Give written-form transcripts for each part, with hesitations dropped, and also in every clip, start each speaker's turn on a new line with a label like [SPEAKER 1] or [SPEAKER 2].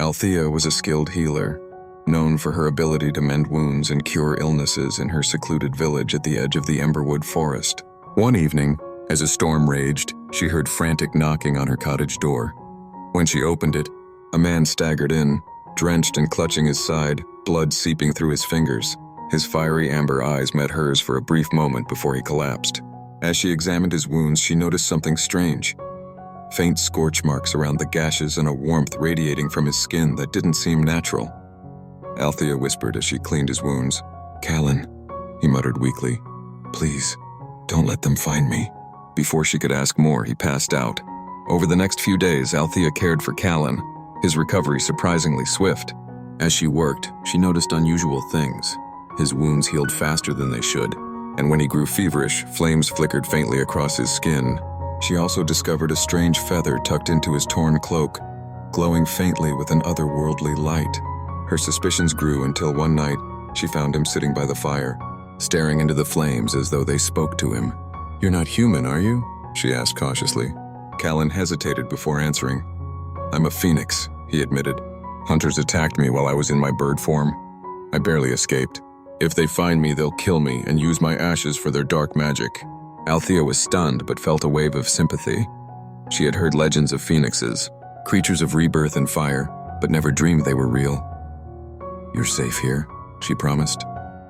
[SPEAKER 1] Althea was a skilled healer, known for her ability to mend wounds and cure illnesses in her secluded village at the edge of the Emberwood forest. One evening, as a storm raged, she heard frantic knocking on her cottage door. When she opened it, a man staggered in, drenched and clutching his side, blood seeping through his fingers. His fiery amber eyes met hers for a brief moment before he collapsed. As she examined his wounds, she noticed something strange. Faint scorch marks around the gashes and a warmth radiating from his skin that didn't seem natural. Althea whispered as she cleaned his wounds. "Callan," he muttered weakly. "Please, don't let them find me." Before she could ask more, he passed out. Over the next few days, Althea cared for Callan, his recovery surprisingly swift. As she worked, she noticed unusual things. His wounds healed faster than they should, and when he grew feverish, flames flickered faintly across his skin. She also discovered a strange feather tucked into his torn cloak, glowing faintly with an otherworldly light. Her suspicions grew until one night, she found him sitting by the fire, staring into the flames as though they spoke to him. "You're not human, are you?" she asked cautiously. Callan hesitated before answering. "I'm a phoenix," he admitted. "Hunters attacked me while I was in my bird form. I barely escaped. If they find me, they'll kill me and use my ashes for their dark magic." Althea was stunned but felt a wave of sympathy. She had heard legends of phoenixes, creatures of rebirth and fire, but never dreamed they were real. "You're safe here," she promised.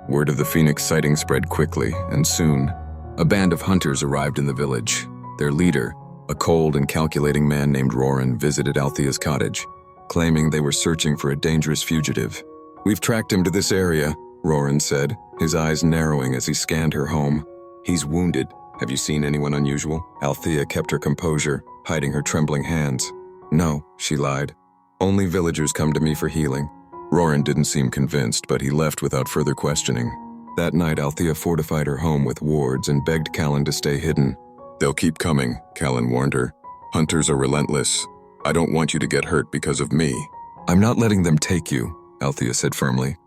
[SPEAKER 1] Word of the phoenix sighting spread quickly, and soon, a band of hunters arrived in the village. Their leader, a cold and calculating man named Roran, visited Althea's cottage, claiming they were searching for a dangerous fugitive. "We've tracked him to this area," Roran said, his eyes narrowing as he scanned her home. "He's wounded. Have you seen anyone unusual?" Althea kept her composure, hiding her trembling hands. "No," she lied. "Only villagers come to me for healing." Roran didn't seem convinced, but he left without further questioning. That night, Althea fortified her home with wards and begged Callan to stay hidden. "They'll keep coming," Callan warned her. "Hunters are relentless. I don't want you to get hurt because of me." "I'm not letting them take you," Althea said firmly.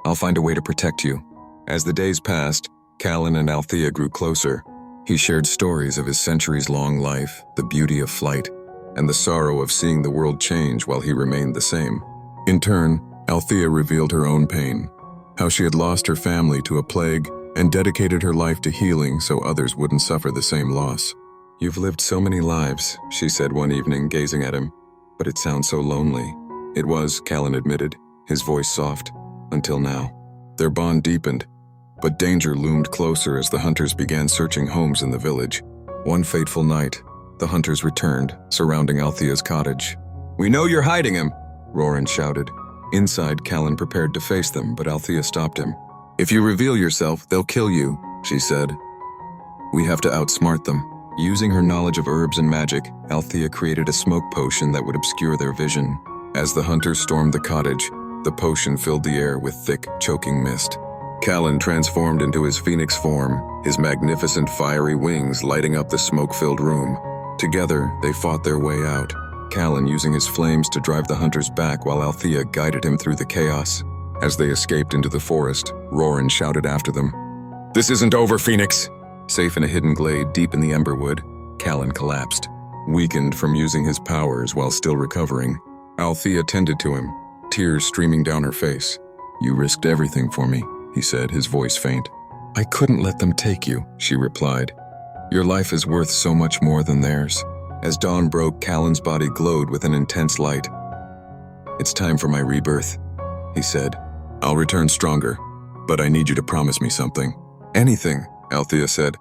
[SPEAKER 1] "I'll find a way to protect you." As the days passed, Callan and Althea grew closer. He shared stories of his centuries-long life, the beauty of flight, and the sorrow of seeing the world change while he remained the same. In turn, Althea revealed her own pain, how she had lost her family to a plague and dedicated her life to healing so others wouldn't suffer the same loss. "You've lived so many lives," she said one evening, gazing at him, "but it sounds so lonely." It was, Callan admitted, his voice soft, until now. Their bond deepened, but danger loomed closer as the hunters began searching homes in the village. One fateful night, the hunters returned, surrounding Althea's cottage. "We know you're hiding him," Roran shouted. Inside, Callan prepared to face them, but Althea stopped him. "If you reveal yourself, they'll kill you," she said. "We have to outsmart them." Using her knowledge of herbs and magic, Althea created a smoke potion that would obscure their vision. As the hunters stormed the cottage, the potion filled the air with thick, choking mist. Callan transformed into his phoenix form, his magnificent fiery wings lighting up the smoke-filled room. Together, they fought their way out, Callan using his flames to drive the hunters back while Althea guided him through the chaos. As they escaped into the forest, Roran shouted after them, "This isn't over, Phoenix!" Safe in a hidden glade deep in the Emberwood, Callan collapsed, weakened from using his powers while still recovering. Althea tended to him, tears streaming down her face. "You risked everything for me," he said, his voice faint. "I couldn't let them take you," she replied. "Your life is worth so much more than theirs." As dawn broke, Callan's body glowed with an intense light. "It's time for my rebirth," he said. "I'll return stronger, but I need you to promise me something." "Anything," Althea said.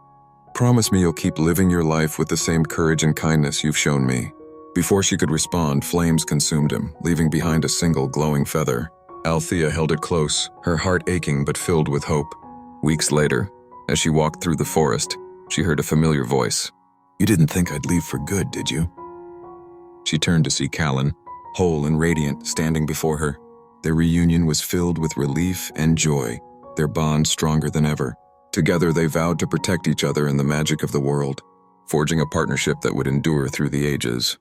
[SPEAKER 1] "Promise me you'll keep living your life with the same courage and kindness you've shown me." Before she could respond, flames consumed him, leaving behind a single glowing feather. Althea held it close, her heart aching but filled with hope. Weeks later, as she walked through the forest, she heard a familiar voice. "You didn't think I'd leave for good, did you?" She turned to see Callan, whole and radiant, standing before her. Their reunion was filled with relief and joy, their bond stronger than ever. Together they vowed to protect each other and the magic of the world, forging a partnership that would endure through the ages.